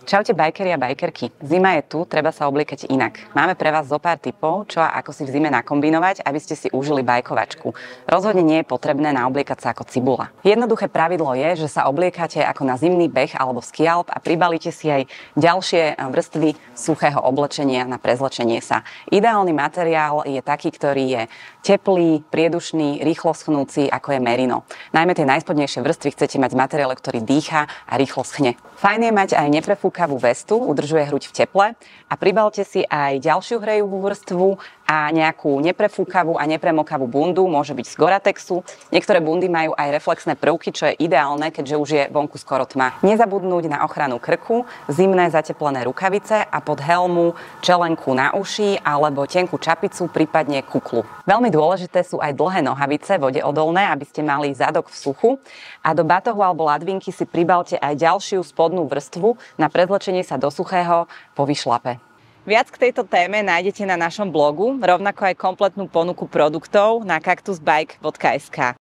Čaute bajkeri a bajkerky. Zima je tu, treba sa obliekať inak. Máme pre vás zo pár tipov, čo a ako si v zime nakombinovať, aby ste si užili bajkovačku. Rozhodne nie je potrebné naobliekať sa ako cibula. Jednoduché pravidlo je, že sa obliekate ako na zimný beh alebo ski alp a pribalíte si aj ďalšie vrstvy suchého oblečenia na prezlečenie sa. Ideálny materiál je taký, ktorý je teplý, priedušný, rýchlo schnúci, ako je merino. Najmä tie najspodnejšie vrstvy chcete mať materiál, ktorý dýcha a rýchlo schne. Fajn je mať aj neprefúkavú vestu, udržuje hruď v teple a pribalte si aj ďalšiu hrejivú vrstvu a nejakú neprefúkavú a nepremokavú bundu, môže byť z Goratexu. Niektoré bundy majú aj reflexné prvky, čo je ideálne, keďže už je vonku skoro tma. Nezabudnúť na ochranu krku, zimné zateplené rukavice a pod helmu čelenku na uši alebo tenkú čapicu, prípadne kuklu. Veľmi dôležité sú aj dlhé nohavice, vodeodolné, aby ste mali zadok v suchu. A do batohu alebo ladvinky si pribalte aj ďalšiu spodnú vrstvu na prezlečenie sa do suchého po vyšlape. Viac k tejto téme nájdete na našom blogu, rovnako aj kompletnú ponuku produktov na cactusbike.sk.